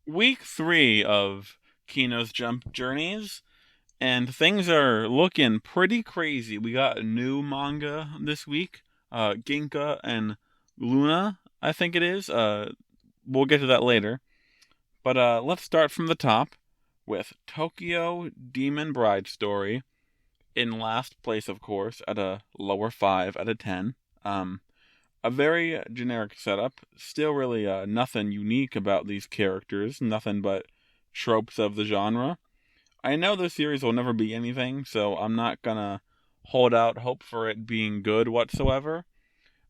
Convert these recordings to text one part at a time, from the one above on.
Week 3 of Kino's Jump Journeys, and things are looking pretty crazy. We got a new manga this week, Ginka and Glüna, I think it is. We'll get to that later. But let's start from the top with Tokyo Demon Bride Story in last place, of course, at a lower 5 out of 10. A very generic setup. Still really nothing unique about these characters. Nothing but tropes of the genre. I know the series will never be anything, so I'm not gonna hold out hope for it being good whatsoever.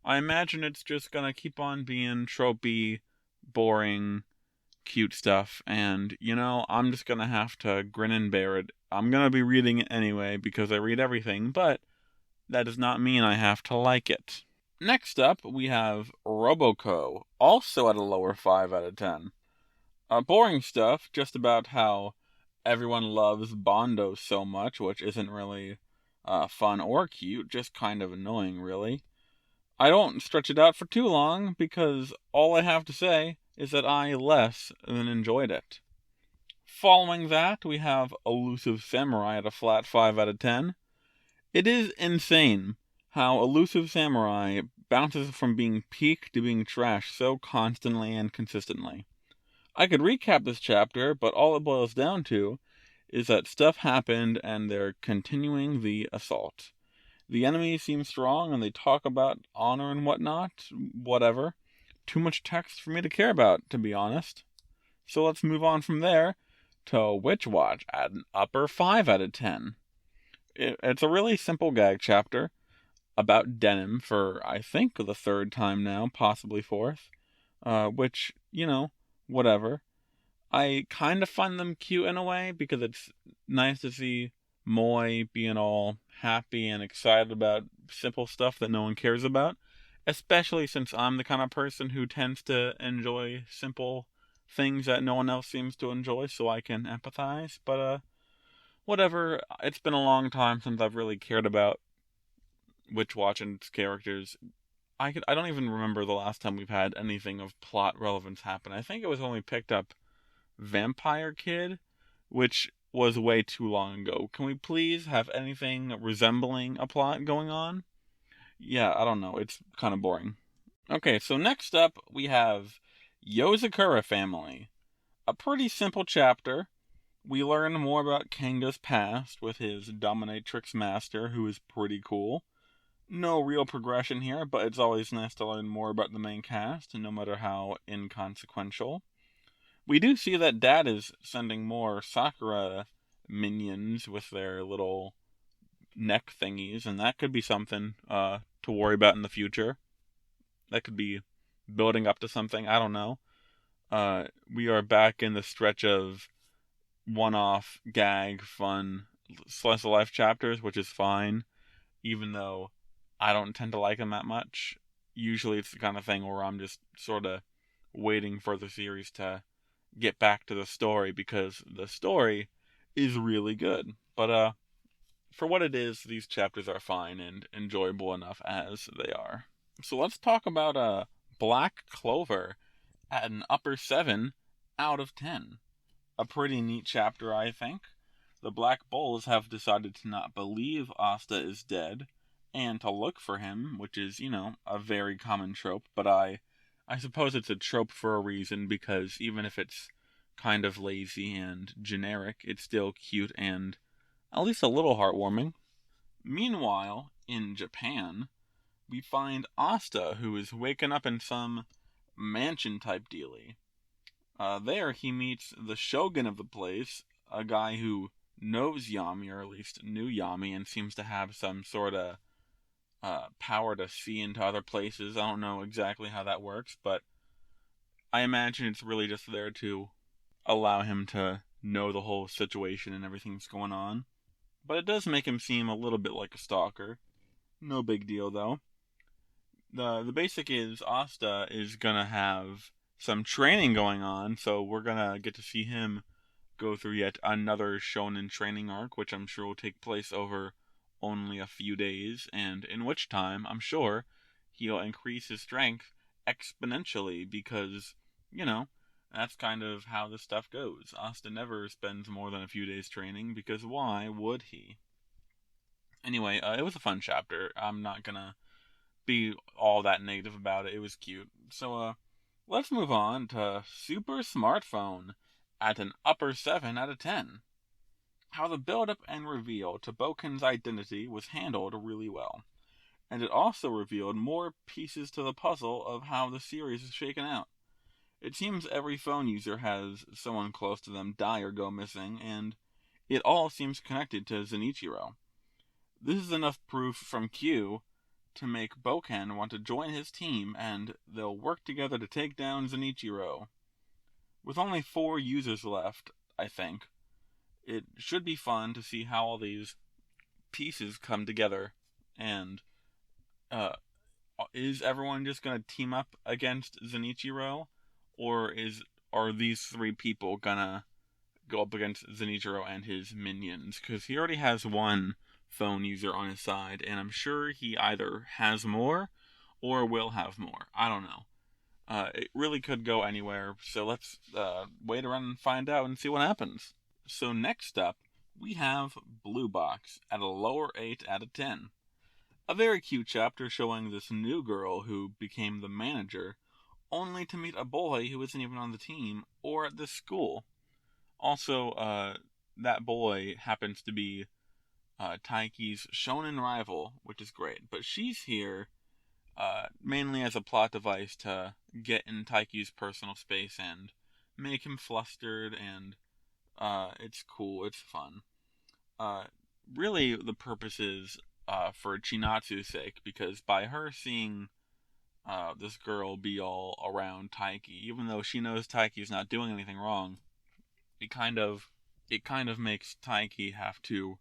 I imagine it's just gonna keep on being tropey, boring, cute stuff, and I'm just gonna have to grin and bear it. I'm gonna be reading it anyway because I read everything, but that does not mean I have to like it. Next up, we have Roboco, also at a lower 5 out of 10. Boring stuff, just about how everyone loves Bondo so much, which isn't really fun or cute, just kind of annoying, really. I don't stretch it out for too long because all I have to say is that I less than enjoyed it. Following that, we have Elusive Samurai at a flat 5 out of 10. It is insane how Elusive Samurai bounces from being peak to being trash so constantly and consistently. I could recap this chapter, but all it boils down to is that stuff happened and they're continuing the assault. The enemy seems strong and they talk about honor and whatnot, whatever. Too much text for me to care about, to be honest. So let's move on from there to Witch Watch at an upper 5 out of 10. It's a really simple gag chapter about denim for, I think, the third time now, possibly fourth. Which, whatever. I kind of find them cute in a way because it's nice to see Moy being all happy and excited about simple stuff that no one cares about. Especially since I'm the kind of person who tends to enjoy simple things that no one else seems to enjoy, so I can empathize. But, whatever. It's been a long time since I've really cared about Witch Watch and its characters. I don't even remember the last time we've had anything of plot relevance happen. I think it was when we picked up Vampire Kid, which was way too long ago. Can we please have anything resembling a plot going on? Yeah, I don't know. It's kind of boring. Okay, so next up we have Yozakura family. A pretty simple chapter. We learn more about Kenga's past with his dominatrix master, who is pretty cool. No real progression here, but it's always nice to learn more about the main cast, no matter how inconsequential. We do see that Dad is sending more Sakura minions with their little neck thingies, and that could be something to worry about in the future. That could be building up to something. I don't know. We are back in the stretch of one-off gag, fun, slice of life chapters, which is fine, even though I don't tend to like them that much. Usually, it's the kind of thing where I'm just sort of waiting for the series to get back to the story because the story is really good. But for what it is, these chapters are fine and enjoyable enough as they are. So let's talk about Black Clover at an upper 7 out of 10. A pretty neat chapter, I think. The Black Bulls have decided to not believe Asta is dead and to look for him, which is, a very common trope, but I suppose it's a trope for a reason because even if it's kind of lazy and generic, it's still cute and at least a little heartwarming. Meanwhile, in Japan, we find Asta, who is waking up in some mansion type dealie. There, he meets the shogun of the place, a guy who knows Yami, or at least knew Yami, and seems to have some sort of power to see into other places. I don't know exactly how that works, but I imagine it's really just there to allow him to know the whole situation and everything that's going on. But it does make him seem a little bit like a stalker. No big deal, though. The basic is Asta is gonna have some training going on, so we're gonna get to see him go through yet another shonen training arc, which I'm sure will take place over only a few days, and in which time, I'm sure, he'll increase his strength exponentially because, That's kind of how this stuff goes. Asta never spends more than a few days training, because why would he? Anyway, it was a fun chapter. I'm not gonna be all that negative about it. It was cute. So, let's move on to Super Smartphone at an upper 7 out of 10. How the build-up and reveal to Boken's identity was handled really well. And it also revealed more pieces to the puzzle of how the series is shaken out. It seems every phone user has someone close to them die or go missing, and it all seems connected to Zenichiro. This is enough proof from Q to make Boken want to join his team, and they'll work together to take down Zenichiro. With only 4 users left, I think, it should be fun to see how all these pieces come together. And is everyone just going to team up against Zenichiro? Or are these 3 people gonna go up against Zenichiro and his minions? Because he already has 1 phone user on his side, and I'm sure he either has more or will have more. I don't know. It really could go anywhere, so let's wait around and find out and see what happens. So next up, we have Blue Box at a lower 8 out of 10. A very cute chapter showing this new girl who became the manager, only to meet a boy who isn't even on the team or at the school. Also, that boy happens to be Taiki's shonen rival, which is great. But she's here mainly as a plot device to get in Taiki's personal space and make him flustered, and it's cool, it's fun. Really, the purpose is for Chinatsu's sake, because by her seeing this girl be all around Taiki, even though she knows Taiki's not doing anything wrong, it kind of makes Taiki have to,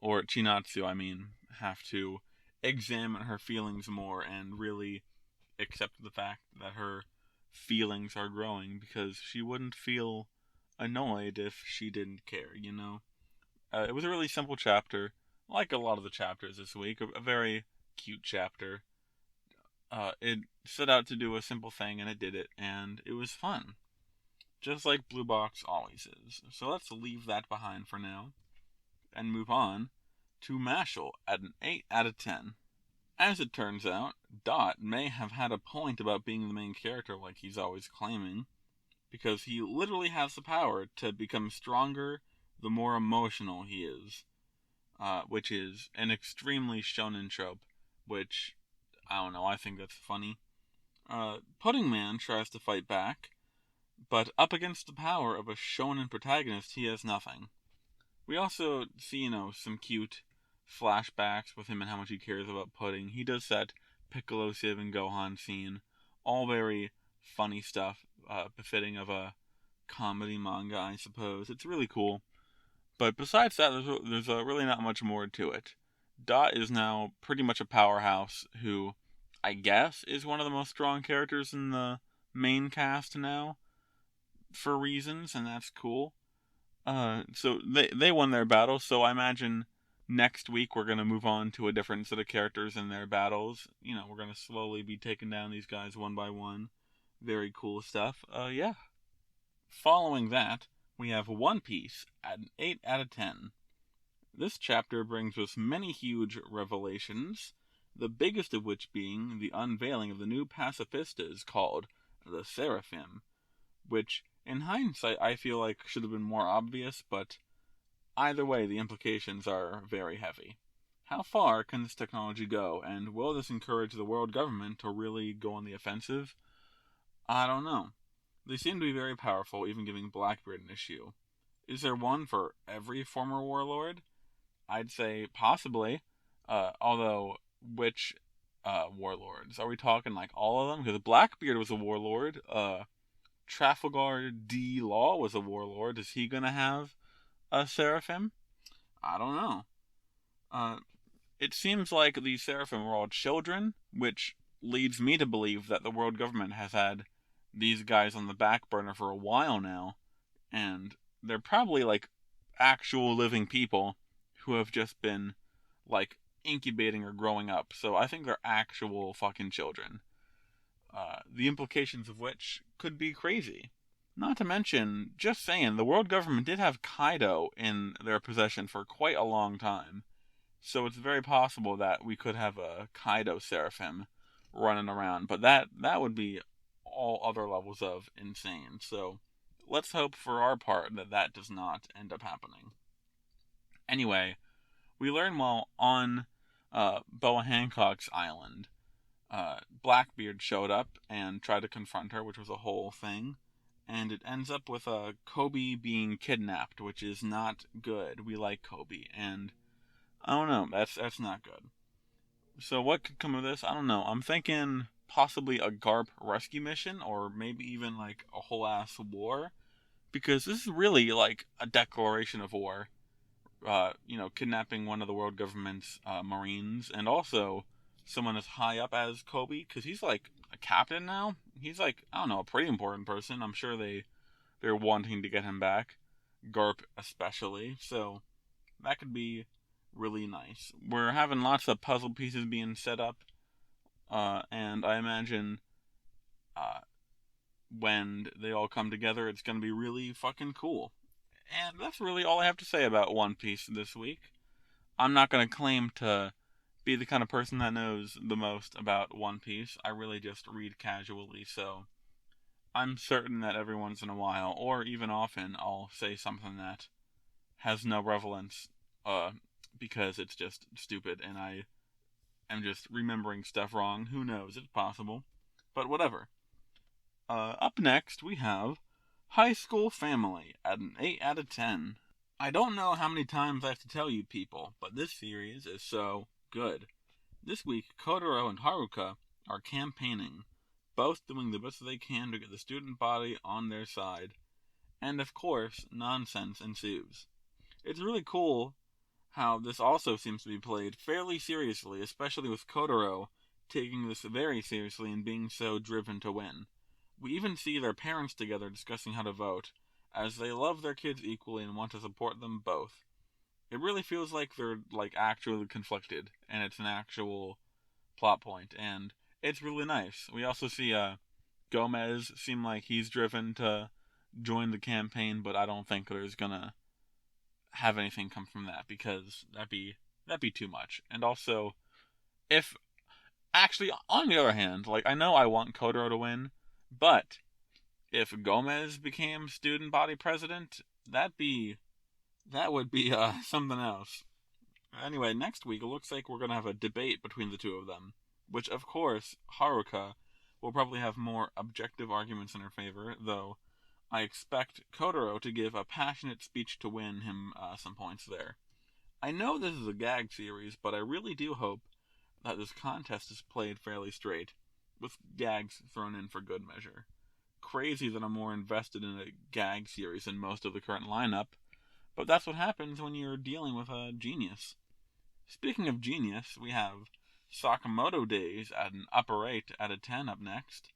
or Chinatsu, I mean, have to examine her feelings more and really accept the fact that her feelings are growing, because she wouldn't feel annoyed if she didn't care, you know? It was a really simple chapter, like a lot of the chapters this week, a very cute chapter. It set out to do a simple thing, and it did it, and it was fun. Just like Blue Box always is. So let's leave that behind for now, and move on to Mashle at an 8 out of 10. As it turns out, Dot may have had a point about being the main character like he's always claiming, because he literally has the power to become stronger the more emotional he is, which is an extremely shonen trope, which, I don't know, I think that's funny. Pudding Man tries to fight back, but up against the power of a shonen protagonist, he has nothing. We also see, some cute flashbacks with him and how much he cares about Pudding. He does that Piccolo, Civ, and Gohan scene. All very funny stuff, befitting of a comedy manga, I suppose. It's really cool. But besides that, there's really not much more to it. Dot is now pretty much a powerhouse who, I guess, is one of the most strong characters in the main cast now, for reasons, and that's cool. So they won their battle, so I imagine next week we're going to move on to a different set of characters in their battles. We're going to slowly be taking down these guys one by one. Very cool stuff. Yeah. Following that, we have One Piece at an 8 out of 10. This chapter brings us many huge revelations, the biggest of which being the unveiling of the new pacifistas called the Seraphim, which, in hindsight, I feel like should have been more obvious, but either way, the implications are very heavy. How far can this technology go, and will this encourage the world government to really go on the offensive? I don't know. They seem to be very powerful, even giving Blackbeard an issue. Is there one for every former warlord? I'd say possibly. Although, which warlords? Are we talking like all of them? Because Blackbeard was a warlord. Trafalgar D. Law was a warlord. Is he gonna have a Seraphim? I don't know. It seems like the Seraphim were all children, which leads me to believe that the world government has had these guys on the back burner for a while now, and they're probably like actual living people who have just been like incubating or growing up. So I think they're actual fucking children. The implications of which could be crazy. Not to mention, just saying, the world government did have Kaido in their possession for quite a long time. So it's very possible that we could have a Kaido Seraphim running around. But that would be all other levels of insane. So let's hope for our part that that does not end up happening. Anyway, we learn while on Boa Hancock's island, Blackbeard showed up and tried to confront her, which was a whole thing. And it ends up with Kobe being kidnapped, which is not good. We like Kobe, and I don't know. That's not good. So what could come of this? I don't know. I'm thinking possibly a Garp rescue mission, or maybe even like a whole ass war, because this is really like a declaration of war. Kidnapping one of the world government's marines, and also someone as high up as Kobe, because he's like a captain now. He's like, I don't know, a pretty important person. I'm sure they're wanting to get him back, Garp especially. So that could be really nice. We're having lots of puzzle pieces being set up, and I imagine when they all come together, it's going to be really fucking cool. And that's really all I have to say about One Piece this week. I'm not going to claim to be the kind of person that knows the most about One Piece. I really just read casually, so I'm certain that every once in a while, or even often, I'll say something that has no relevance, because it's just stupid and I am just remembering stuff wrong. Who knows? It's possible. But whatever. Up next, we have High School Family at an 8 out of 10. I don't know how many times I have to tell you people, but this series is so good. This week, Kotaro and Haruka are campaigning, both doing the best they can to get the student body on their side. And of course, nonsense ensues. It's really cool how this also seems to be played fairly seriously, especially with Kotaro taking this very seriously and being so driven to win. We even see their parents together discussing how to vote, as they love their kids equally and want to support them both. It really feels like they're actually conflicted, and it's an actual plot point, and it's really nice. We also see Gomez seem like he's driven to join the campaign, but I don't think there's gonna have anything come from that, because that'd be too much. And also, if actually on the other hand, I know I want Kotaro to win, but if Gomez became student body president, that would be something else. Anyway, next week it looks like we're gonna have a debate between the two of them, which of course Haruka will probably have more objective arguments in her favor, though I expect Kotaro to give a passionate speech to win him some points there. I know this is a gag series, but I really do hope that this contest is played fairly straight, with gags thrown in for good measure. Crazy that I'm more invested in a gag series than most of the current lineup, but that's what happens when you're dealing with a genius. Speaking of genius, we have Sakamoto Days at an upper 8 out of 10 up next.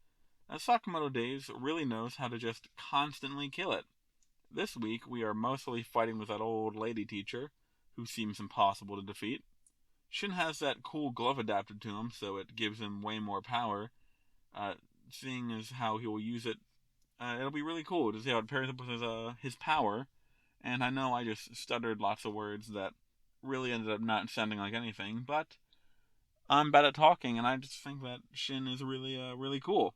Now, Sakamoto Days really knows how to just constantly kill it. This week, we are mostly fighting with that old lady teacher, who seems impossible to defeat. Shin has that cool glove adapted to him, so it gives him way more power. Seeing as how he will use it, it'll be really cool to see how it pairs up with his power. And I know I just stuttered lots of words that really ended up not sounding like anything, but I'm bad at talking, and I just think that Shin is really cool.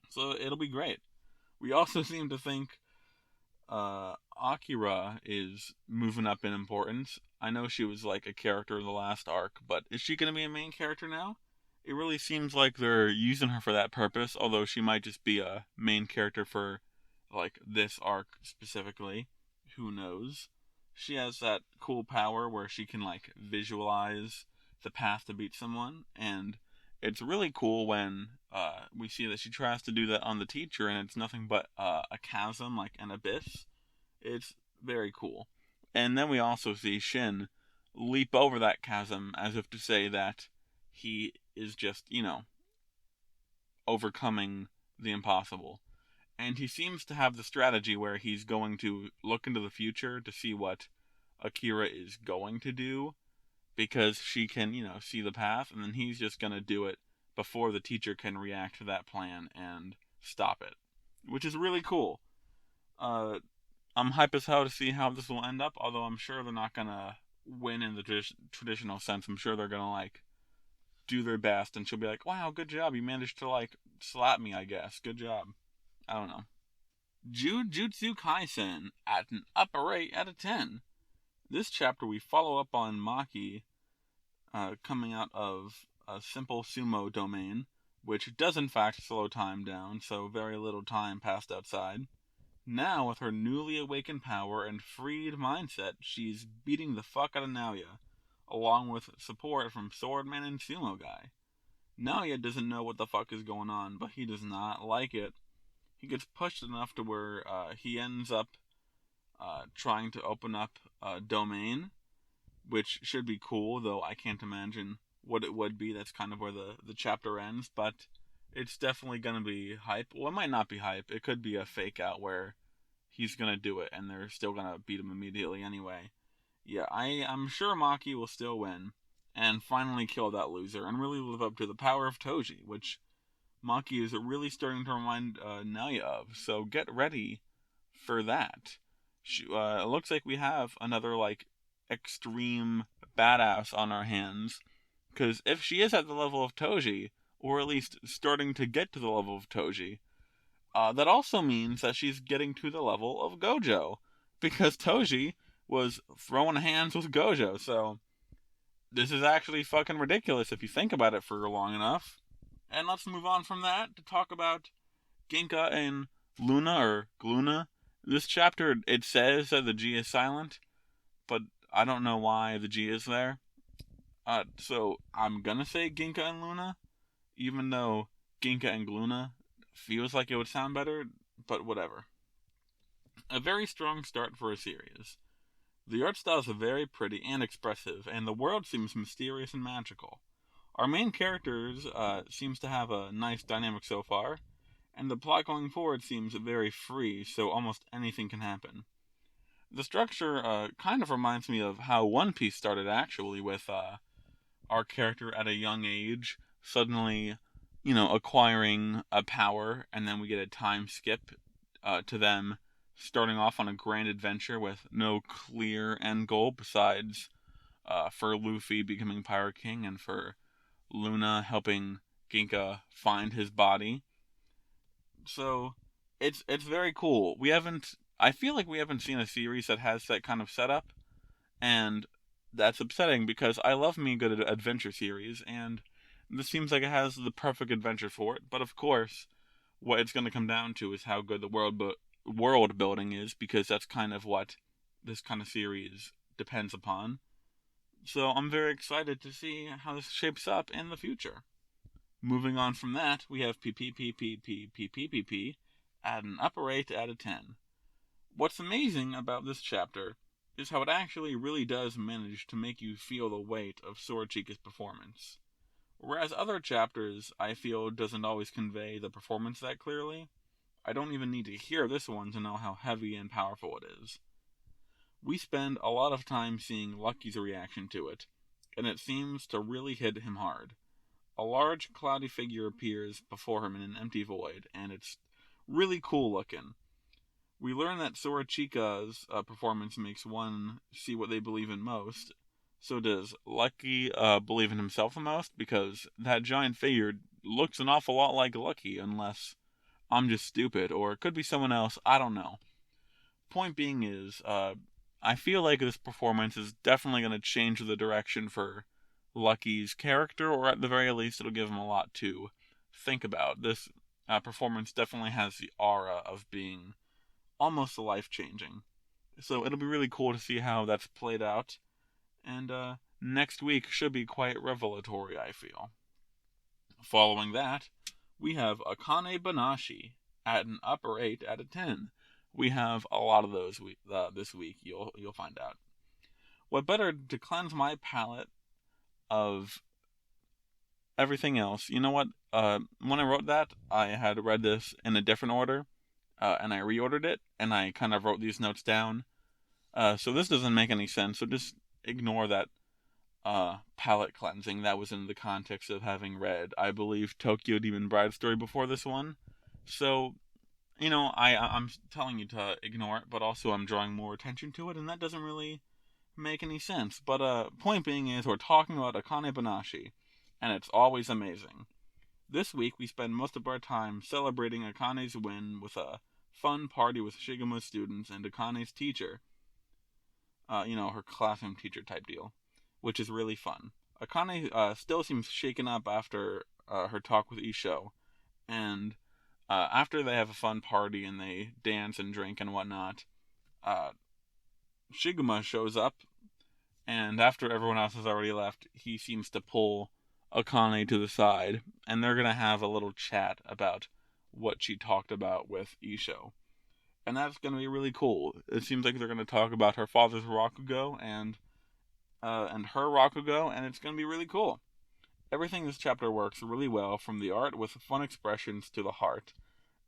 So it'll be great. We also seem to think Akira is moving up in importance. I know she was like a character in the last arc, but is she going to be a main character now? It really seems like they're using her for that purpose, although she might just be a main character for this arc specifically. Who knows? She has that cool power where she can visualize the path to beat someone, and it's really cool when we see that she tries to do that on the teacher, and it's nothing but a chasm, like an abyss. It's very cool. And then we also see Shin leap over that chasm as if to say that he is just, overcoming the impossible. And he seems to have the strategy where he's going to look into the future to see what Akira is going to do, because she can, see the path, and then he's just going to do it before the teacher can react to that plan and stop it. which is really cool. I'm hype as hell to see how this will end up, although I'm sure they're not gonna win in the traditional sense. I'm sure they're gonna, like, do their best, and she'll be like, wow, good job, you managed to, like, slap me, I guess. Good job. I don't know. Jujutsu Kaisen at an upper 8 out of 10. This chapter we follow up on Maki coming out of a simple sumo domain, which does in fact slow time down, so very little time passed outside. Now, with her newly awakened power and freed mindset, she's beating the fuck out of Naoya, along with support from Swordman and Sumo Guy. Naoya doesn't know what the fuck is going on, but he does not like it. He gets pushed enough to where he ends up trying to open up a domain, which should be cool, though I can't imagine what it would be. That's kind of where the chapter ends, but it's definitely going to be hype. Well, it might not be hype. It could be a fake out where he's going to do it and they're still going to beat him immediately anyway. Yeah, I'm sure Maki will still win and finally kill that loser and really live up to the power of Toji, which Maki is really starting to remind Naoya of. So get ready for that. It looks like we have another, like, extreme badass on our hands, because if she is at the level of Toji, or at least starting to get to the level of Toji, that also means that she's getting to the level of Gojo, because Toji was throwing hands with Gojo, so this is actually fucking ridiculous if you think about it for long enough. And let's move on from that to talk about Ginka and Glüna, or Glüna. This chapter, it says that the G is silent, but I don't know why the G is there. So I'm gonna say Ginka and Glüna, even though Ginka and Glüna feels like it would sound better, but whatever. A very strong start for a series. The art style is very pretty and expressive, and the world seems mysterious and magical. Our main characters seems to have a nice dynamic so far, and the plot going forward seems very free, so almost anything can happen. The structure kind of reminds me of how One Piece started, actually, with our character at a young age suddenly, acquiring a power, and then we get a time skip to them starting off on a grand adventure with no clear end goal besides for Luffy becoming Pirate King and for Luna helping Ginka find his body. So it's very cool. I feel like we haven't seen a series that has that kind of setup, and that's upsetting because I love me a good adventure series, and this seems like it has the perfect adventure for it. But of course, what it's going to come down to is how good the world building is, because that's kind of what this kind of series depends upon. So I'm very excited to see how this shapes up in the future. Moving on from that, we have PPPPPP at an upper 8 out of 10. What's amazing about this chapter is how it actually really does manage to make you feel the weight of Sora-Chika's performance. Whereas other chapters, I feel, doesn't always convey the performance that clearly, I don't even need to hear this one to know how heavy and powerful it is. We spend a lot of time seeing Lucky's reaction to it, and it seems to really hit him hard. A large, cloudy figure appears before him in an empty void, and it's really cool looking. We learn that Sora-Chika's performance makes one see what they believe in most. So does Lucky believe in himself the most? Because that giant figure looks an awful lot like Lucky, unless I'm just stupid, or it could be someone else, I don't know. Point being is, I feel like this performance is definitely going to change the direction for Lucky's character, or at the very least it'll give him a lot to think about. This performance definitely has the aura of being almost life-changing. So it'll be really cool to see how that's played out. And next week should be quite revelatory, I feel. Following that, we have Akane Banashi at an upper 8 out of 10. We have a lot of those this week, you'll find out. What better to cleanse my palate of everything else? You know what? When I wrote that, I had read this in a different order, and I reordered it, and I kind of wrote these notes down. So this doesn't make any sense, so just ignore that palate cleansing. That was in the context of having read, I believe, Tokyo Demon Bride story before this one. So I'm telling you to ignore it, but also I'm drawing more attention to it, and that doesn't really make any sense. But point being is we're talking about Akane Banashi, and it's always amazing. This week we spend most of our time celebrating Akane's win with a fun party with Shigemu's students and Akane's teacher. Her classroom teacher type deal, which is really fun. Akane still seems shaken up after her talk with Isho, and after they have a fun party and they dance and drink and whatnot, uh, Shigema shows up, and after everyone else has already left, he seems to pull Akane to the side, and they're gonna have a little chat about what she talked about with Isho. And that's gonna be really cool. It seems like they're gonna talk about her father's Rakugo and her Rakugo, and it's gonna be really cool. Everything in this chapter works really well, from the art with fun expressions to the heart.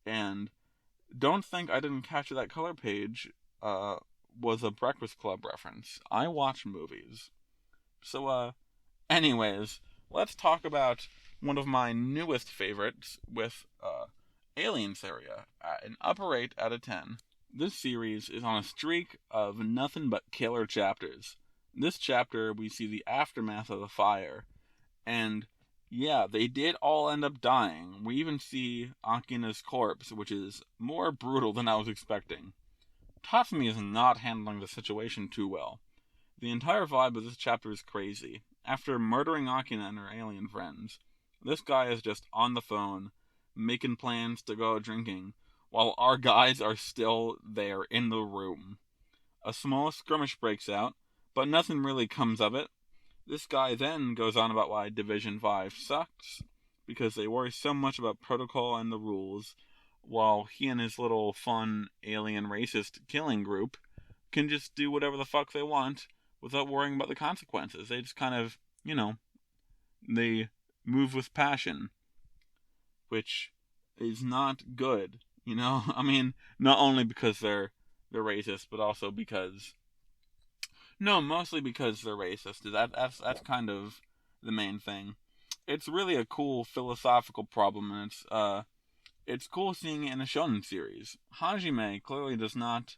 And don't think I didn't catch that color page was a Breakfast Club reference. I watch movies. So, anyways, let's talk about one of my newest favorites with Alien Seria, an upper 8 out of 10. This series is on a streak of nothing but killer chapters. In this chapter, we see the aftermath of the fire, and yeah, they did all end up dying. We even see Akina's corpse, which is more brutal than I was expecting. Tatsumi is not handling the situation too well. The entire vibe of this chapter is crazy. After murdering Akina and her alien friends, this guy is just on the phone, making plans to go drinking, while our guys are still there in the room. A small skirmish breaks out, but nothing really comes of it. This guy then goes on about why Division 5 sucks, because they worry so much about protocol and the rules, while he and his little fun alien racist killing group can just do whatever the fuck they want without worrying about the consequences. They just kind of, they move with passion, which is not good, I mean, not only because they're racist, but also because... No, mostly because they're racist. That's kind of the main thing. It's really a cool philosophical problem, and it's cool seeing it in a shonen series. Hajime clearly does not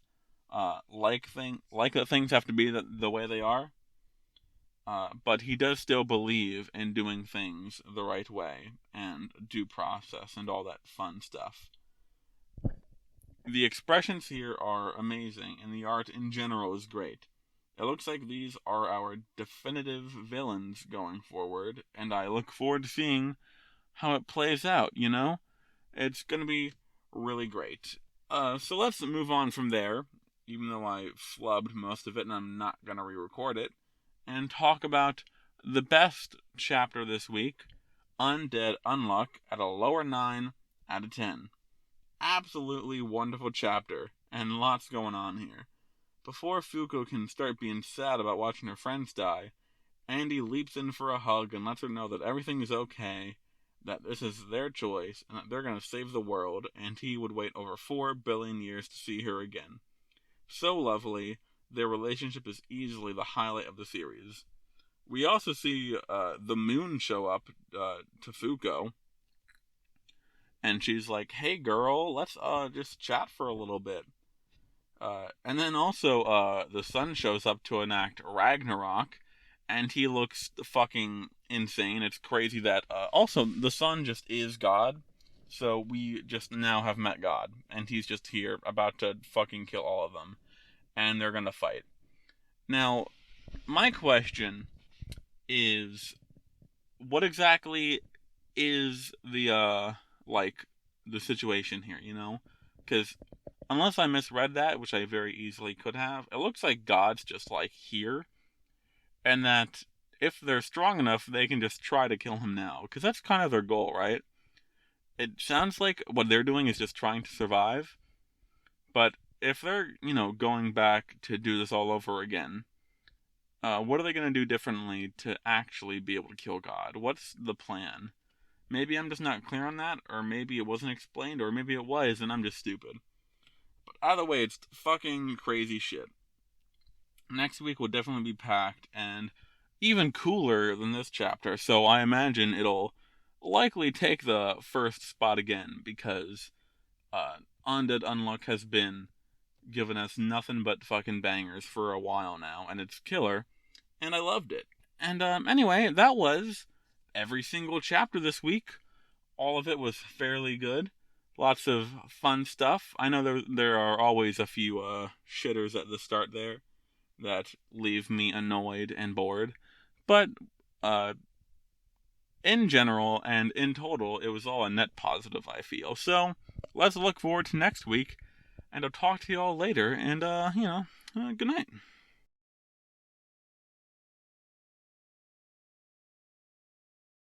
like that things have to be the way they are, but he does still believe in doing things the right way and due process and all that fun stuff. The expressions here are amazing, and the art in general is great. It looks like these are our definitive villains going forward, and I look forward to seeing how it plays out, It's gonna be really great. So let's move on from there, even though I flubbed most of it and I'm not gonna re-record it, and talk about the best chapter this week, Undead Unluck, at a lower 9 out of 10. Absolutely wonderful chapter, and lots going on here. Before Fuko can start being sad about watching her friends die, Andy leaps in for a hug and lets her know that everything is okay, that this is their choice, and that they're going to save the world, and he would wait over 4 billion years to see her again. So lovely, their relationship is easily the highlight of the series. We also see the moon show up to Fuko, and she's like, "Hey girl, let's just chat for a little bit." And then also, the sun shows up to enact Ragnarok, and he looks fucking insane. It's crazy that, also, the sun just is God, so we just now have met God, and he's just here, about to fucking kill all of them, and they're gonna fight. Now, my question is, what exactly is the situation here, Because unless I misread that, which I very easily could have, it looks like God's just, here. And that if they're strong enough, they can just try to kill him now. Because that's kind of their goal, right? It sounds like what they're doing is just trying to survive. But if they're, going back to do this all over again, what are they going to do differently to actually be able to kill God? What's the plan? Maybe I'm just not clear on that, or maybe it wasn't explained, or maybe it was, and I'm just stupid. But either way, it's fucking crazy shit. Next week will definitely be packed, and even cooler than this chapter, so I imagine it'll likely take the first spot again, because Undead Unluck has been giving us nothing but fucking bangers for a while now, and it's killer, and I loved it. And anyway, that was every single chapter this week. All of it was fairly good. Lots of fun stuff. I know there are always a few shitters at the start there that leave me annoyed and bored, but in general and in total, it was all a net positive, I feel. So let's look forward to next week, and I'll talk to you all later. And good night.